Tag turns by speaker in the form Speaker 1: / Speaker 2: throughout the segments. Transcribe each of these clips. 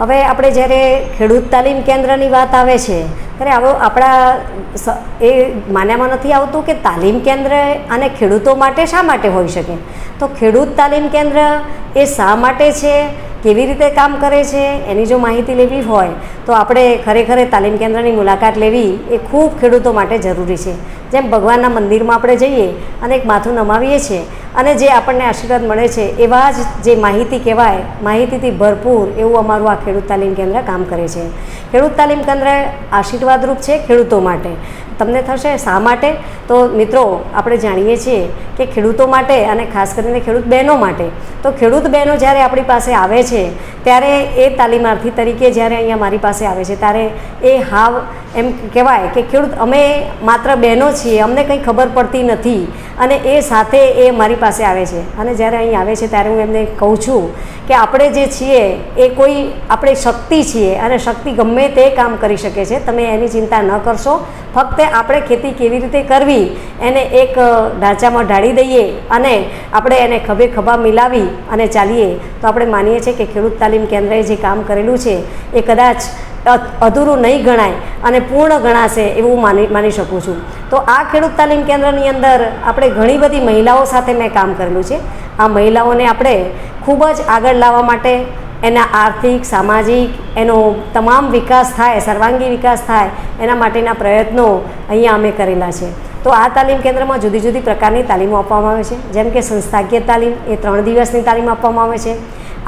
Speaker 1: હવે આપણે જ્યારે ખેડૂત તાલીમ કેન્દ્રની વાત આવે છે ત્યારે આવો આપણા એ માન્યામાં નથી આવતું કે તાલીમ કેન્દ્ર અને ખેડૂતો માટે શા માટે હોઈ શકે. તો ખેડૂત તાલીમ કેન્દ્ર એ શા માટે છે, કેવી રીતે કામ કરે છે, એની જો માહિતી લેવી હોય તો આપણે ખરેખર તાલીમ કેન્દ્રની મુલાકાત લેવી એ ખૂબ ખેડૂતો માટે જરૂરી છે. જેમ ભગવાનના મંદિરમાં આપણે જઈએ અને એક માથું નમાવીએ છીએ અને જે આપણને આશીર્વાદ મળે છે એવા જ જે માહિતી કહેવાય, માહિતીથી ભરપૂર એવું અમારું આ ખેડૂત તાલીમ કેન્દ્ર કામ કરે છે. ખેડૂત તાલીમ કેન્દ્ર આશીર્વાદરૂપ છે ખેડૂતો માટે. તમને થશે શા માટે? તો મિત્રો આપણે જાણીએ છીએ કે ખેડૂતો માટે અને ખાસ કરીને ખેડૂત બહેનો માટે, તો ખેડૂત બહેનો જ્યારે આપણી પાસે આવે છે ત્યારે એ તાલીમાર્થી તરીકે જ્યારે અહીંયા મારી પાસે આવે છે ત્યારે એ હાવ એમ કહેવાય કે ખેડૂત અમે માત્ર બહેનો છીએ, અમને કંઈ ખબર પડતી નથી અને એ સાથે એ મારી પાસે આવે છે. અને જ્યારે અહીં આવે છે ત્યારે હું એમને કહું છું કે આપણે જે છીએ એ કોઈ આપણે શક્તિ છીએ અને શક્તિ ગમે તે કામ કરી શકે છે, તમે એની ચિંતા ન કરશો. ફક્ત આપણે ખેતી કેવી રીતે કરવી એને એક ઢાંચામાં ઢાળી દઈએ અને આપણે એને ખભે ખભા મિલાવી અને ચાલીએ તો આપણે માનીએ છીએ કે ખેડૂત તાલીમ કેન્દ્રએ જે કામ કરેલું છે એ કદાચ અધૂરું નહીં ગણાય અને પૂર્ણ ગણાશે એવું માની શકું છું. તો આ ખેડૂત તાલીમ કેન્દ્રની અંદર આપણે ઘણી બધી મહિલાઓ સાથે મેં કામ કરેલું છે. આ મહિલાઓને આપણે ખૂબ જ આગળ લાવવા માટે એના આર્થિક, સામાજિક, એનો તમામ વિકાસ થાય, સર્વાંગી વિકાસ થાય એના માટેના પ્રયત્નો અહીંયા અમે કરેલા છે. તો આ તાલીમ કેન્દ્રમાં જુદી જુદી પ્રકારની તાલીમો આપવામાં આવે છે. જેમ કે સંસ્થાકીય તાલીમ, એ 3 દિવસની તાલીમ આપવામાં આવે છે.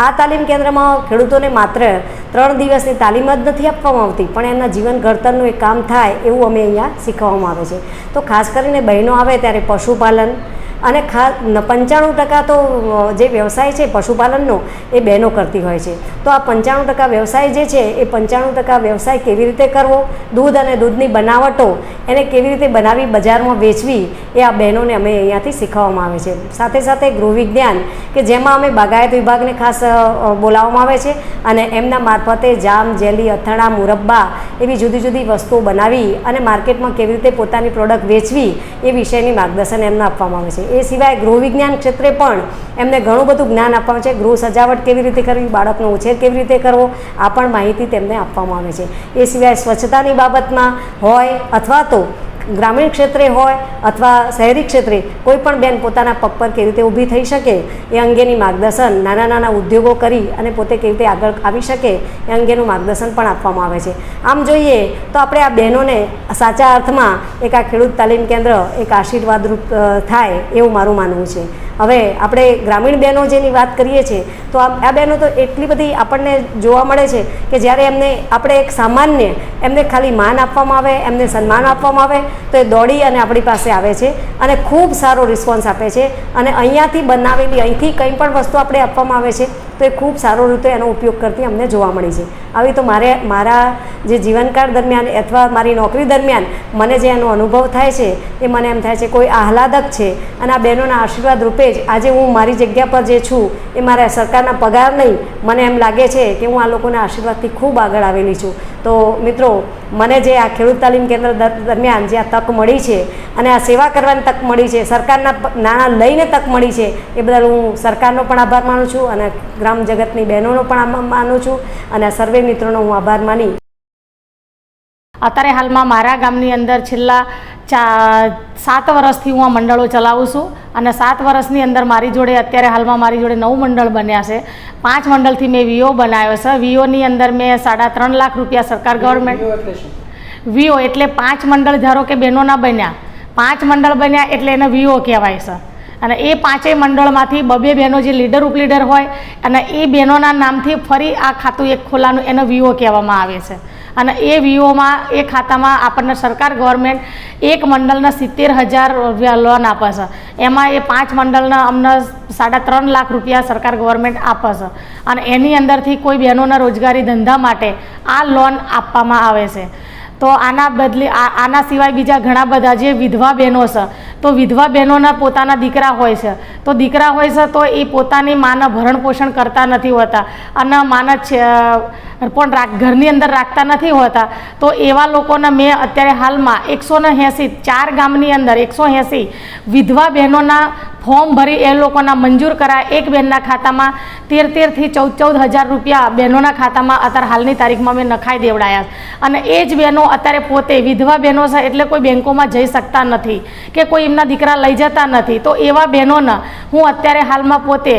Speaker 1: આ તાલીમ કેન્દ્રમાં ખેડૂતોને માત્ર 3 દિવસની તાલીમ જ નથી આપવામાં આવતી, પણ એમના જીવન ઘડતરનું એક કામ થાય એવું અમે અહીંયા શીખવવામાં આવે છે. તો ખાસ કરીને બહેનો આવે ત્યારે પશુપાલન અને ખાસ 95% તો જે વ્યવસાય છે પશુપાલનનો એ બહેનો કરતી હોય છે. તો આ 95% વ્યવસાય જે છે એ 95% વ્યવસાય કેવી રીતે કરવો, દૂધ અને દૂધની બનાવટો એને કેવી રીતે બનાવી બજારમાં વેચવી એ આ બહેનોને અમે અહીંયાથી શીખવવામાં આવે છે. સાથે સાથે ગૃહ વિજ્ઞાન કે જેમાં અમે બાગાયત વિભાગને ખાસ બોલાવવામાં આવે છે અને એમના મારફતે જામ, જેલી, અથાણા, મુરબ્બા એવી જુદી જુદી વસ્તુઓ બનાવી અને માર્કેટમાં કેવી રીતે પોતાની પ્રોડક્ટ વેચવી એ વિષયની માર્ગદર્શન એમને આપવામાં આવે છે. એ સિવાય ગૃહ વિજ્ઞાન ક્ષેત્રે પણ એમને ઘણું બધું જ્ઞાન આપવામાં છે. ગૃહ સજાવટ કેવી રીતે કરવી, બાળકનો ઉછેર કેવી રીતે કરવો, આ પણ માહિતી તેમને આપવામાં આવે છે. એ સિવાય સ્વચ્છતાની બાબતમાં હોય અથવા તો ગ્રામીણ ક્ષેત્રે હોય અથવા શહેરી ક્ષેત્રે કોઈ પણ બેન પોતાના પગ પર કેવી રીતે ઊભી થઈ શકે એ અંગેની માર્ગદર્શન, નાના નાના ઉદ્યોગો કરી અને પોતે કેવી રીતે આગળ આવી શકે એ અંગેનું માર્ગદર્શન પણ આપવામાં આવે છે. આમ જોઈએ તો આપણે આ બહેનોને સાચા અર્થમાં એક આ ખેડૂત તાલીમ કેન્દ્ર એક આશીર્વાદરૂપ થાય એવું મારું માનવું છે. હવે આપણે ગ્રામીણ બહેનો જેની વાત કરીએ છીએ તો આ બહેનો તો એટલી બધી આપણને જોવા મળે છે કે જ્યારે એમને આપણે એક સામાન્ય એમને ખાલી માન આપવામાં આવે, એમને સન્માન આપવામાં આવે તો એ દોડી અને આપણી પાસે આવે છે અને ખૂબ સારો રિસ્પોન્સ આપે છે. અને અહીંયાથી બનાવેલી, અહીંથી કંઈ પણ વસ્તુ આપણે આપવામાં આવે છે તો એ ખૂબ સારો રીતે એનો ઉપયોગ કરતી અમને જોવા મળી છે. આવી તો મારા જે જીવનકાળ દરમિયાન અથવા મારી નોકરી દરમિયાન મને જે એનો અનુભવ થાય છે એ મને એમ થાય છે કોઈ આહલાદક છે. અને આ બહેનોના આશીર્વાદ રૂપે જ આજે હું મારી જગ્યા પર જે છું એ મારા સરકારના પગાર નહીં, મને એમ લાગે છે કે હું આ લોકોના આશીર્વાદથી ખૂબ આગળ આવેલી છું. તો મિત્રો મને જે આ ખેડૂત તાલીમ કેન્દ્ર દરમિયાન જે આ તક મળી છે અને આ સેવા કરવાની તક મળી છે, સરકારના નાણાં લઈને તક મળી છે એ બદલ હું સરકારનો પણ આભાર માનું છું અને ગ્રામ જગતની બહેનોનો પણ માનું છું અને આ સર્વે મિત્રોનો હું આભાર માની.
Speaker 2: અત્યારે હાલમાં મારા ગામની અંદર છેલ્લા 7 વર્ષથી હું આ મંડળો ચલાવું છું અને 7 વર્ષની અંદર મારી જોડે અત્યારે હાલમાં મારી જોડે 9 મંડળ બન્યા છે. 5 મંડળથી મેં વીઓ બનાવ્યો છે. વીઓની અંદર મેં 3.5 લાખ રૂપિયા સરકાર ગવર્મેન્ટ વીઓ એટલે 5 મંડળ ધારો કે બહેનોના બન્યા, 5 મંડળ બન્યા એટલે એને વીઓ કહેવાય છે. અને એ 5 મંડળમાંથી 2 બહેનો જે લીડર ઉપલીડર હોય અને એ બહેનોના નામથી ફરી આ ખાતું એક ખોલાનું એને વીઓ કહેવામાં આવે છે. અને એ વીઓમાં એ ખાતામાં આપણને સરકાર ગવર્મેન્ટ એક મંડળના 70,000 લોન આપે છે. એમાં એ 5 મંડળના અમને 3.5 લાખ રૂપિયા સરકાર ગવર્મેન્ટ આપે છે. અને એની અંદરથી કોઈ બહેનોના રોજગારી ધંધા માટે આ લોન આપવામાં આવે છે. તો આના બદલે આના સિવાય બીજા ઘણા બધા જે વિધવા બહેનો છે તો વિધવા બહેનોના પોતાના દીકરા હોય છે તો તો દીકરા હોય છે તો એ પોતાની માના ભરણ પોષણ કરતા નથી હોતા અને માના પણ ઘરની અંદર રાખતા નથી હોતા. તો એવા લોકોને મેં અત્યારે હાલમાં 180 4 ગામની અંદર 180 વિધવા બહેનોના ફોર્મ ભરી એ લોકોના મંજૂર કરાયા. એક બહેનના ખાતામાં 13,000 થી 14,000 રૂપિયા બહેનોના ખાતામાં અત્યારે હાલની તારીખમાં મેં નખાઈ દેવડાયા. અને એ જ બહેનો અત્યારે પોતે વિધવા બહેનો છે એટલે કોઈ બેંકોમાં જઈ શકતા નથી કે કોઈ એમના દીકરા લઈ જતા નથી. તો એવા બહેનોને હું અત્યારે હાલમાં પોતે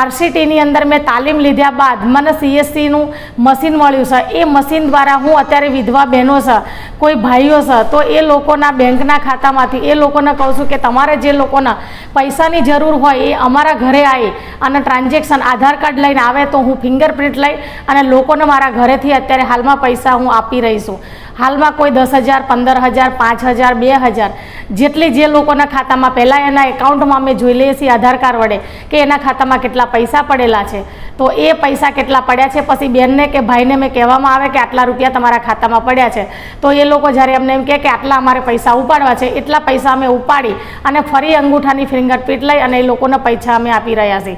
Speaker 2: RCTની અંદર મેં તાલીમ લીધા બાદ મને CSCનું મશીન મળ્યું છે. એ મશીન દ્વારા હું અત્યારે વિધવા બહેનો છે, કોઈ ભાઈઓ છે, તો એ લોકોના બેંકના ખાતામાંથી એ લોકોને કહું છું કે તમારે જે લોકોના પૈસાની જરૂર હોય એ અમારા ઘરે આવી અને ટ્રાન્ઝેક્શન આધાર કાર્ડ લઈને આવે તો હું ફિંગરપ્રિન્ટ લઈ અને લોકોને મારા ઘરેથી અત્યારે હાલમાં પૈસા હું આપી રહી છું. હાલમાં કોઈ 10,000, 15,000, 5,000, 2,000 જેટલી જે લોકોના ખાતામાં પહેલાં એના એકાઉન્ટમાં અમે જોઈ લઈએ છીએ આધાર કાર્ડ વડે કે એના ખાતામાં કેટલા પૈસા પડેલા છે. તો એ પૈસા કેટલા પડ્યા છે પછી બેનને કે ભાઈને મેં કહેવામાં આવે કે આટલા રૂપિયા તમારા ખાતામાં પડ્યા છે. તો એ લોકો જ્યારે અમને એમ કહે કે આટલા અમારે પૈસા ઉપાડવા છે, એટલા પૈસા અમે ઉપાડી અને ફરી અંગૂઠાની ફિંગરપ્રિન્ટ લઈ અને એ લોકોને પૈસા અમે આપી રહ્યા છીએ.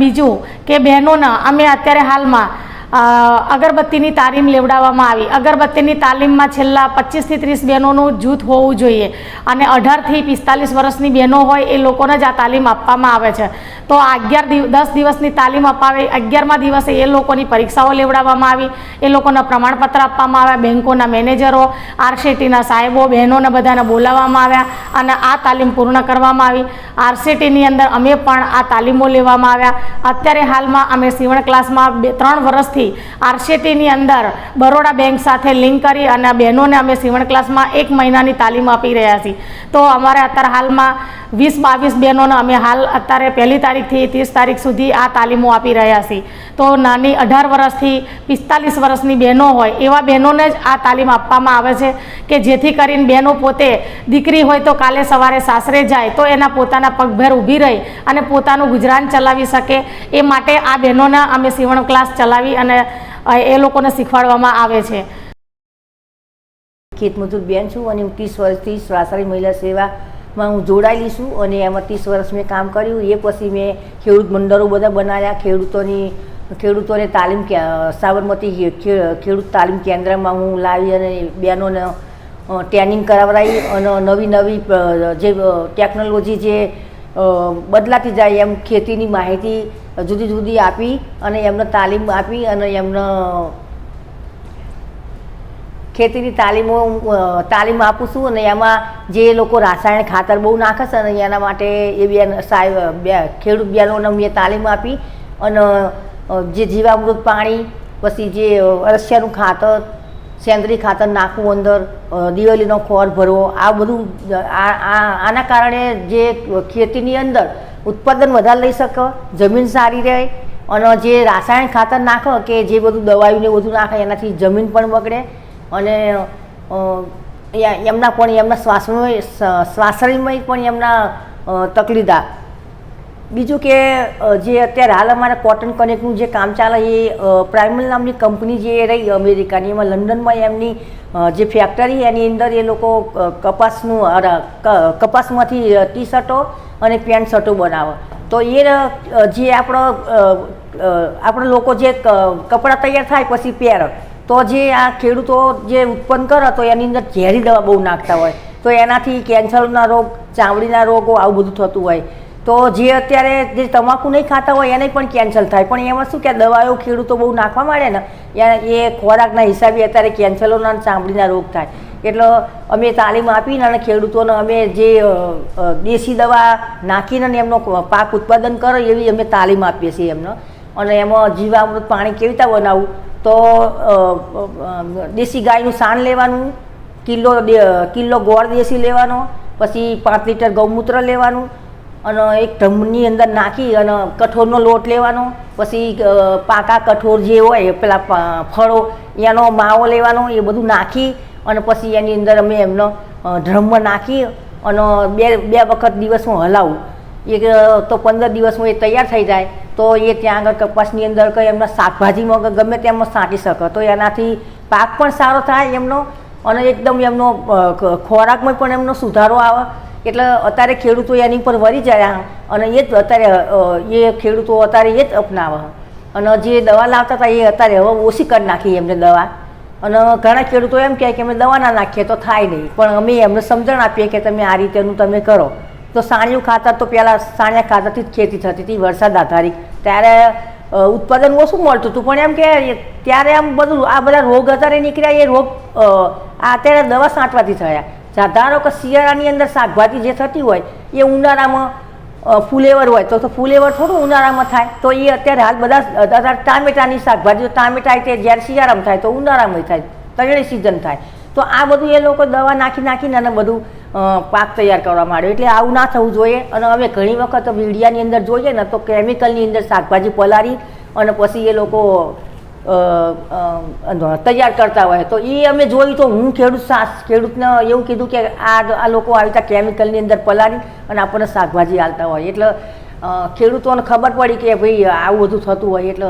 Speaker 2: બીજું કે બહેનોના અમે અત્યારે હાલમાં અગરબત્તીની તાલીમ લેવડાવવામાં આવી. અગરબત્તીની તાલીમમાં છેલ્લા 25 થી 30 બહેનોનું જૂથ હોવું જોઈએ અને 18 થી 45 વર્ષની બહેનો હોય એ લોકોને જ આ તાલીમ આપવામાં આવે છે. તો આ 10 દિવસની તાલીમ અપાવી. 11મા દિવસે એ લોકોની પરીક્ષાઓ લેવડાવવામાં આવી, એ લોકોને પ્રમાણપત્ર આપવામાં આવ્યા. બેંકોના મેનેજરો, RCTના સાહેબો, બહેનોને બધાને બોલાવવામાં આવ્યા અને આ તાલીમ પૂર્ણ કરવામાં આવી. RCTની અંદર અમે પણ આ તાલીમો લેવામાં આવ્યા. અત્યારે હાલમાં અમે સીવણ ક્લાસમાં 3 વર્ષથી RCTની અંદર બરોડા બેંક સાથે લિંક કરી અને બહેનોને અમે સીવણ ક્લાસમાં 1 મહિનાની તાલીમ આપી રહ્યા છીએ. તો અમારે અત્યારે હાલમાં 20-22 બહેનોને અમે હાલ અત્યારે 1 તારીખથી 30 તારીખ સુધી આ તાલીમો આપી રહ્યા છીએ. તો નાની 18 વર્ષથી 45 વર્ષની બહેનો હોય એવા બહેનોને જ આ તાલીમ આપવામાં આવે છે કે જેથી કરીને બહેનો પોતે દીકરી હોય તો કાલે સવારે સાસરે જાય તો એના પોતાના પગભર ઊભી રહી અને પોતાનું ગુજરાન ચલાવી શકે. એ માટે આ બહેનોના અમે સીવણ ક્લાસ ચલાવી અને એ લોકોને શીખવાડવામાં આવે છે.
Speaker 3: ખેતમજૂર બેન છું અને હું 30 વર્ષથી સ્વાશ્રય મહિલા સેવામાં હું જોડાયેલી છું અને એમાં 30 વર્ષ મેં કામ કર્યું. એ પછી મેં ખેડૂત મંડળો બધા બનાવ્યા. ખેડૂતોને તાલીમ સાબરમતી ખેડૂત તાલીમ કેન્દ્રમાં હું લાવી અને બહેનોને ટ્રેનિંગ કરાવડાવી અને નવી જે ટેકનોલોજી જે બદલાતી જાય એમ ખેતીની માહિતી જુદી જુદી આપી અને એમને તાલીમ આપી અને એમને ખેતીની તાલીમ આપું છું. અને એમાં જે લોકો રાસાયણિક ખાતર બહુ નાખે છે અને એના માટે એ ખેડૂત બહેનોને મેં તાલીમ આપી અને જે જીવામૃત પાણી, પછી જે અળસિયાનું ખાતર, સેન્દ્રીય ખાતર નાખવું, અંદર દિવાળીનો ખોર ભરવો, આ બધું આના કારણે જે ખેતીની અંદર ઉત્પાદન વધારે લઈ શકે, જમીન સારી રહે. અને જે રાસાયણિક ખાતર નાખો કે જે બધું દવાઓને બધું નાખે એનાથી જમીન પણ બગડે અને એમના શ્વાસનીમાં પણ એમના તકલીફ આવે. બીજું કે જે અત્યારે હાલ અમારા કોટન કનેક્ટનું જે કામ ચાલે એ પ્રાઇમલ નામની કંપની જે રહી અમેરિકાની, એમાં લંડનમાં એમની જે ફેક્ટરી એની અંદર એ લોકો કપાસમાંથી ટી-શર્ટો અને પેન્ટ શર્ટો બનાવે. તો એ જે આપણે લોકો જે કપડાં તૈયાર થાય પછી પહેરે તો જે આ ખેડૂતો જે ઉત્પન્ન કરે તો એની અંદર ઝેરી દવા બહુ નાખતા હોય તો એનાથી કેન્સરના રોગ, ચામડીના રોગો આવું બધું થતું હોય. તો જે અત્યારે જે તમાકુ નહીં ખાતા હોય એને પણ કેન્સર થાય. પણ એમાં શું કે દવાઓ ખેડૂતો બહુ નાખવા માંડે ને એ ખોરાકના હિસાબે અત્યારે કેન્સરોના ચામડીના રોગ થાય. એટલે અમે તાલીમ આપીને અને ખેડૂતોને અમે જે દેશી દવા નાખીને એમનો પાક ઉત્પાદન કરે એવી અમે તાલીમ આપીએ છીએ એમને. અને એમાં જીવામૃત પાણી કેવી રીતે બનાવવું તો દેશી ગાયનું સાણ લેવાનું, કિલો ગોળ દેશી લેવાનો, પછી 5 લીટર ગૌમૂત્ર લેવાનું અને એક ડ્રમની અંદર નાખી અને કઠોળનો લોટ લેવાનો, પછી પાકા કઠોળ જે હોય પેલા ફળો એનો માવો લેવાનો, એ બધું નાખી અને પછી એની અંદર અમે એમનો ડ્રમમાં નાખી અને બે વખત દિવસમાં હલાવું. તો 15 દિવસમાં એ તૈયાર થઈ જાય. તો એ ત્યાં આગળ કપાસની અંદર કંઈ એમના શાકભાજીમાં ગમે તેમાં છાંટી શકે તો એનાથી પાક પણ સારો થાય એમનો અને એકદમ એમનો ખોરાકમાં પણ એમનો સુધારો આવે. એટલે અત્યારે ખેડૂતો એની ઉપર વળી જાય અને એ જ અત્યારે એ ખેડૂતો અત્યારે એ જ અપનાવે અને જે દવા લાવતા હતા એ અત્યારે હવે ઓછી કરી નાખી એમને દવા. અને ઘણા ખેડૂતો એમ કહે કે અમે દવા ના નાખીએ તો થાય નહીં, પણ અમે એમને સમજણ આપીએ કે તમે આ રીતેનું તમે કરો. તો સાણિયું ખાતર તો પહેલાં સાણિયા ખાતરથી જ ખેતી થતી હતી વરસાદ આધારિત, ત્યારે ઉત્પાદન ઓછું મળતું હતું, પણ એમ કે ત્યારે આમ બધું આ બધા રોગ અત્યારે નીકળ્યા, એ રોગ અત્યારે દવા છાંટવાથી થયા. ધારો કે શિયાળાની અંદર શાકભાજી જે થતી હોય એ ઉનાળામાં ફુલેવર હોય તો ફુલેવર થોડું ઉનાળામાં થાય, તો એ અત્યારે હાલ બધા અત્યારે ટામેટાની શાકભાજી ટામેટા તે જ્યારે શિયાળામાં થાય તો ઉનાળામાં થાય, ત્રણેય સિઝન થાય. તો આ બધું એ લોકો દવા નાખીને અને બધું પાક તૈયાર કરવા માંડ્યો. એટલે આવું ના થવું જોઈએ. અને અમે ઘણી વખત મીડિયાની અંદર જોઈએ ને તો કેમિકલની અંદર શાકભાજી પલાળી અને પછી એ લોકો તૈયાર કરતા હોય, તો એ અમે જોયું. તો હું ખેડૂતને એવું કીધું કે આ લોકો આવી રીતે કેમિકલની અંદર પલાળી અને આપણને શાકભાજી હાલતા હોય. એટલે ખેડૂતોને ખબર પડી કે ભાઈ આવું બધું થતું હોય. એટલે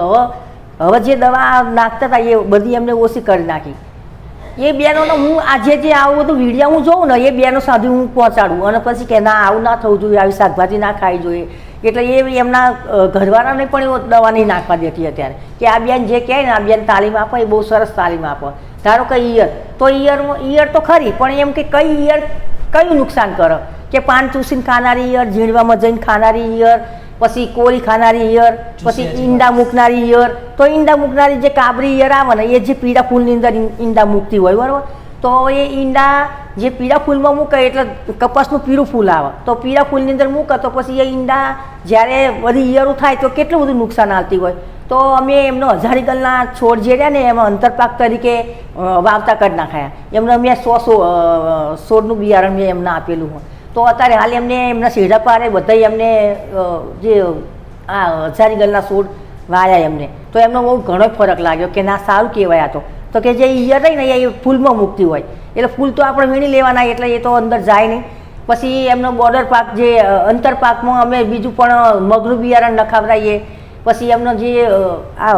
Speaker 3: હવે જે દવા નાખતા હતા એ બધી એમને ઓછી કરી નાખી. એ બહેનોને હું આજે જે આવું બધું વિડીયો હું જોઉં ને એ બહેનો સાથે હું પહોંચાડું અને પછી કે ના આવું ના થવું જોઈએ, આવી શાકભાજી ના ખાવી જોઈએ. એટલે એ એમના ઘરવાળાને પણ એ દવા નહીં નાખવા દેતી અત્યારે, કે આ બેન જે કહે ને આ બેન તાલીમ આપે એ બહુ સરસ તાલીમ આપે. ધારો કે ઈયર તો ઈયર તો ખરી, પણ એમ કે કઈ ઈયર કયું નુકસાન કરે, કે પાન ચૂસીને ખાનારી ઈયર, ઝીણવામાં જઈને ખાનારી ઈયર, પછી કોરી ખાનારી ઈયર, પછી ઈંડા મૂકનારી ઈયર. તો ઈંડા મૂકનારી જે કાબરી ઈયર આવે ને એ જે પીળા ફૂલની અંદર ઈંડા મૂકતી હોય બરાબર, તો એ ઈંડા જે પીળા ફૂલમાં મૂકે એટલે કપાસનું પીળું ફૂલ આવે, તો પીળા ફૂલની અંદર મૂકે તો પછી એ ઈંડા જ્યારે બધી ઈયળો થાય તો કેટલું બધું નુકસાન આવતી હોય. તો અમે એમનો હજારીગલના છોડ જે રહ્યા ને એમાં અંતરપાક તરીકે વાવતા કરી નાખાયા. એમને મેં 100 છોડનું બિયારણ મેં એમને આપેલું હોય. તો અત્યારે હાલ એમના શેઢા પારે બધા એમને જે આ હજારીગલના છોડ વાયા એમને, તો એમનો બહુ ઘણો ફરક લાગ્યો કે ના સારું કહેવાય. આ તો કે જે ઈયળ રહી ને એ ફૂલમાં મૂકતી હોય એટલે ફૂલ તો આપણે વીણી લેવાના, એટલે એ તો અંદર જાય નહીં. પછી એમનો બોર્ડર પાક જે અંતરપાકમાં અમે બીજું પણ મગનું બિયારણ નખાવડાવીએ. પછી એમનો જે આ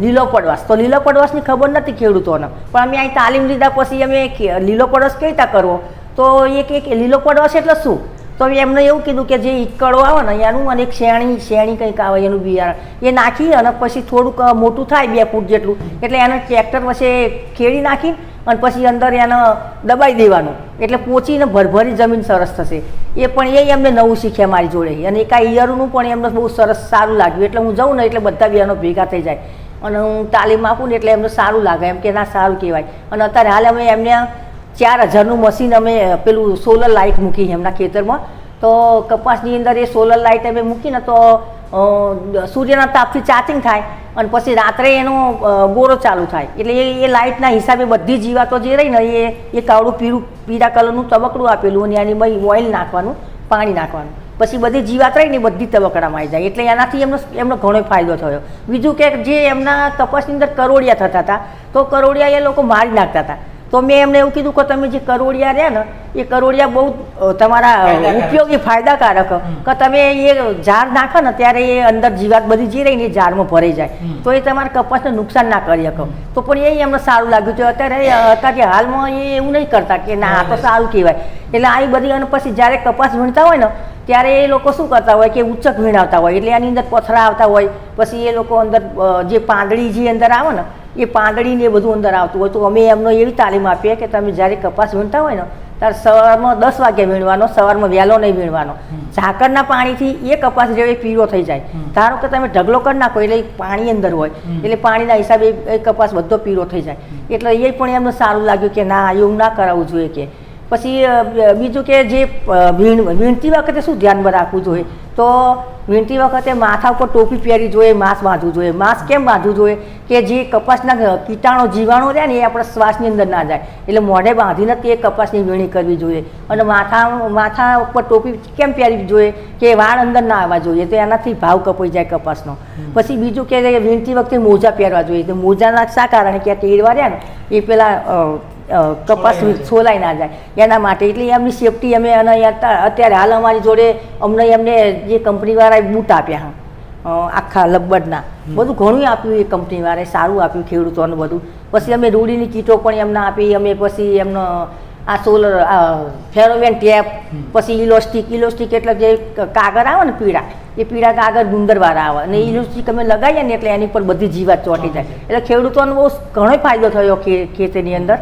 Speaker 3: લીલો પડવાશ, તો લીલો પડવાશની ખબર નથી ખેડૂતોને, પણ અમે અહીં તાલીમ લીધા પછી અમે લીલો પડવાશ કેવી રીતે કરવો, તો એક લીલો પડવાશ એટલે શું, તો એમને એવું કીધું કે જે ઈકડો આવે ને એનું અને એક શેણી કંઈક આવે એનું બિયારણ એ નાખી અને પછી થોડુંક મોટું થાય 2 ફૂટ જેટલું, એટલે એને ટ્રેક્ટર પછી ખેડી નાખી અને પછી અંદર એને દબાઈ દેવાનું, એટલે પોચીને ભરભરી જમીન સરસ થશે. એ પણ એ એમને નવું શીખ્યા મારી જોડે. અને એક આ ઈયરનું પણ એમને બહુ સરસ સારું લાગ્યું. એટલે હું જાઉં ને એટલે બધા બહેનો ભેગા થઈ જાય અને હું તાલીમ આપું ને એટલે એમને સારું લાગે, એમ કે ના સારું કહેવાય. અને અત્યારે હાલ અમે એમને 4000નું મશીન અમે પેલું સોલર લાઇટ મૂકી એમના ખેતરમાં. તો કપાસની અંદર એ સોલર લાઇટ અમે મૂકીને તો સૂર્યના તાપથી ચાર્જિંગ થાય અને પછી રાત્રે એનો ગોળો ચાલુ થાય. એટલે એ લાઇટના હિસાબે બધી જીવાતો જે રહી ને એ કાવડું પીળા કલરનું તબકડું આપેલું અને એની ઓઇલ નાખવાનું, પાણી નાખવાનું, પછી બધી જીવાત રહી ને બધી તબકડામાં આવી જાય. એટલે એનાથી એમનો ઘણો ફાયદો થયો. બીજું કે જે એમના કપાસની અંદર કરોડિયા થતા હતા તો કરોડિયા એ લોકો મારી નાખતા હતા. તો મેં એમને એવું કીધું કે તમે જે કરોડિયા રહ્યા ને એ કરોડિયા બહુ તમારા ઉપયોગી ફાયદાકારક, કે તમે એ ઝાડ નાખો ને ત્યારે એ અંદર જીવાત બધી જે રહીને એ ઝાડમાં ભરાઈ જાય, તો એ તમારા કપાસને નુકસાન ના કરી શકો. તો પણ એ એમને સારું લાગ્યું છે. અત્યારે હાલમાં એ એવું નહીં કરતા કે ના આ તો સારું કહેવાય. એટલે આવી બધી અને પછી જ્યારે કપાસ વીણતા હોય ને ત્યારે એ લોકો શું કરતા હોય કે ઉચ્ચક વીણાવતા હોય, એટલે એની અંદર પથરા આવતા હોય. પછી એ લોકો અંદર જે પાંદડી જે અંદર આવે ને એ પાંદડીને એ બધું અંદર આવતું હોય. તો અમે એમનો એવી તાલીમ આપીએ કે તમે જ્યારે કપાસ વીણતા હોય ને ત્યારે સવારમાં 10 વાગે વીણવાનો, સવારમાં વહેલો નહીં વીણવાનો. ઝાકળના પાણીથી એ કપાસ જેવો પીળો થઈ જાય. ધારો કે તમે ઢગલો કરી નાખો એટલે પાણી અંદર હોય એટલે પાણીના હિસાબે એ કપાસ બધો પીળો થઈ જાય. એટલે એ પણ એમને સારું લાગ્યું કે ના એવું ના કરાવવું જોઈએ. કે પછી બીજું કે જે વીણતી વખતે શું ધ્યાનમાં રાખવું જોઈએ, તો વીણતી વખતે માથા ઉપર ટોપી પહેરવી જોઈએ, માસ્ક બાંધવું જોઈએ. માસ્ક કેમ બાંધવું જોઈએ કે જે કપાસના કીટાણુ જીવાણુ રહ્યા ને એ આપણા શ્વાસની અંદર ના જાય, એટલે મોઢે બાંધીને તે કપાસની વીણી કરવી જોઈએ. અને માથા ઉપર ટોપી કેમ પહેરવી જોઈએ કે વાળ અંદર ના આવવા જોઈએ, તો એનાથી ભાવ કપાઈ જાય કપાસનો. પછી બીજું કે વીણતી વખતે મોજા પહેરવા જોઈએ. તો મોજાના શા કારણે કે ટેડવા રહ્યા ને એ પેલા કપાસ છોલાઈ ના જાય એના માટે. એટલે એમની સેફટી અમે અને અત્યારે હાલ અમારી જોડે એમને જે કંપનીવાળાએ બૂટ આપ્યા આખા લબ્બડના, બધું ઘણું આપ્યું એ કંપનીવાળાએ, સારું આપ્યું ખેડૂતોને બધું. પછી અમે રૂડીની કીટો પણ એમને આપી. અમે પછી એમનો આ સોલર ફેરોમેન ટેપ, પછી ઇલોસ્ટિક એટલે જે કાગળ આવે ને પીળા, એ પીળા કાગળ ગુંદરવાળા આવે અને ઇલોસ્ટિક અમે લગાવીએ ને એટલે એની પર બધી જીવાત ચોંટી જાય. એટલે ખેડૂતોને બહુ ઘણો ફાયદો થયો ખેતીની અંદર,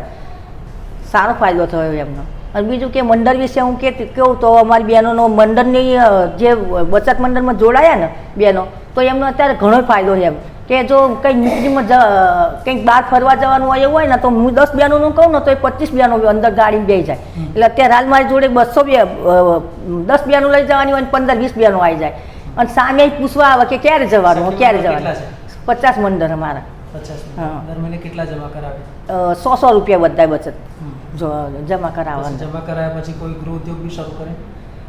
Speaker 3: સારો ફાયદો થયો એમનો. અને બીજું કે મંડળ વિશે હું કહું તો અમારી બહેનોનો મંડળની જે બચત મંડળમાં જોડાયા ને બહેનો, તો એમનો અત્યારે ઘણો ફાયદો છે એમ કે જો કંઈક મીટિંગમાં કંઈક બહાર ફરવા જવાનું હોય એવું હોય ને તો હું 10 બહેનોનું કહું ને તો એ 25 બહેનો અંદર ગાડીમાં બેસી જાય. એટલે અત્યારે હાલ મારી જોડે 10 બહેનો લઈ જવાની હોય ને 15-20 બહેનો આવી જાય અને સામે પૂછવા આવે કે ક્યારે જવાનું, ક્યારે જવાનું. 50 મંડળ અમારા.
Speaker 4: 50 દર મહિને કેટલા જમા કરાવે?
Speaker 3: 100 રૂપિયા બધાય બચત જમા કરાવવાનું.
Speaker 4: જમા કરાયા પછી કોઈ ગૃહ ઉદ્યોગ બી શરૂ કરે?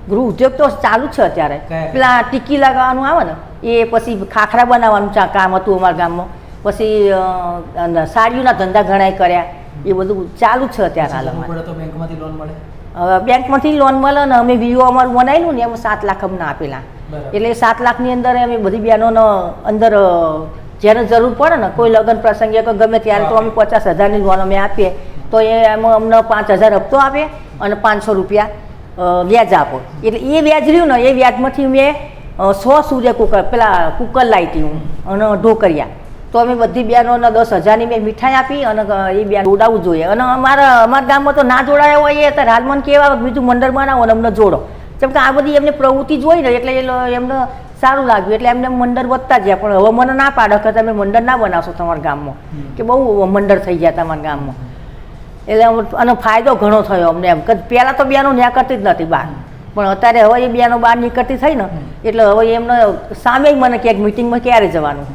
Speaker 3: ગૃહ ઉદ્યોગ તો ચાલુ જ છે અત્યારે. પેલા ટીકી લગાવવાનું આવે ને એ, પછી ખાખરા બનાવવાનું કામ હતું અમારા ગામમાં, પછી સાડીઓના ધંધા ઘણાય કર્યા, એ બધું ચાલુ જ છે અત્યારે હાલ.
Speaker 4: તો બેંકમાંથી લોન મળે?
Speaker 3: બેંકમાંથી લોન મળે ને અમે વીઓ અમારું બનાવેલું ને એમાં 7 લાખ અમને આપેલા. એટલે 7 લાખની અંદર અમે બધી બહેનોનો અંદર જેને જરૂર પડે ને કોઈ લગ્ન પ્રસંગે કોઈ ગમે ત્યારે તો અમે 50,000ની લોન અમે આપીએ, તો એમાં અમને 5,000 હપ્તો આપે અને 500 રૂપિયા વ્યાજ આપો. એટલે એ વ્યાજ રહ્યું ને એ વ્યાજમાંથી મેં 100 સૂર્ય કુકર પેલા કુકર લાવી હું અને ઢોકરિયા, તો અમે બધી બહેનોને 10,000ની મેં મીઠાઈ આપી અને એ બેન જોડાવવું જોઈએ. અને અમારા ગામમાં તો ના જોડાયા હોય એ અત્યારે હાલમાં કેવા બીજું મંડળ બનાવો અને અમને જોડો, કેમ કે આ બધી એમને પ્રવૃત્તિ જોઈ ને એટલે એમને સારું લાગ્યું એટલે એમને મંડળ વધતા ગયા. પણ હવે મને ના પાડે કે તમે મંડળ ના બનાવશો તમારા ગામમાં, કે બહુ મંડળ થઈ ગયા તમારા ગામમાં. એટલે અને ફાયદો ઘણો થયો અમને એમ કે પહેલાં તો બહેનો ન્યા કરતી જ નથી બહાર, પણ અત્યારે હવે એ બહેનો બહાર નીકળતી થઈ ને એટલે હવે એમને સામે મને ક્યાંક મિટિંગમાં ક્યારે જવાનું.